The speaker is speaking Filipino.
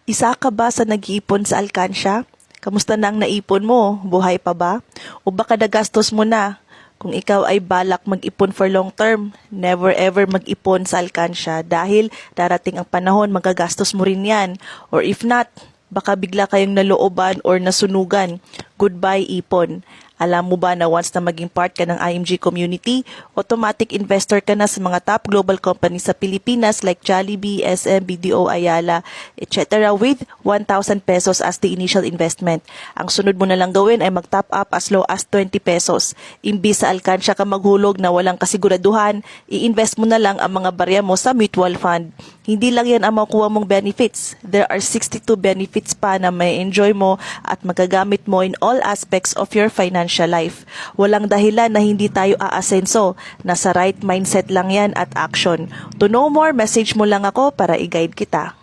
Isa ka ba sa nag-iipon sa alkansya? Kamusta na ang naipon mo? Buhay pa ba? O baka nagastos mo na? Kung ikaw ay balak mag-ipon for long term, never ever mag-ipon sa alkansya dahil darating ang panahon magagastos mo rin yan. Or if not, baka bigla kayong nalooban or nasunugan. Goodbye ipon. Alam mo ba na once na maging part ka ng IMG community, automatic investor ka na sa mga top global companies sa Pilipinas like Jollibee, SM, BDO, Ayala, etc. with 1,000 pesos as the initial investment. Ang sunod mo na lang gawin ay mag-top up as low as 20 pesos. Imbis sa alkansya ka maghulog na walang kasiguraduhan, i-invest mo na lang ang mga barya mo sa mutual fund. Hindi lang yan ang makuha mong benefits. There are 62 benefits pa na may enjoy mo at magagamit mo in all aspects of your financial life. Walang dahilan na hindi tayo aasenso. Nasa right mindset lang yan at action. To know more, message mo lang ako para i-guide kita.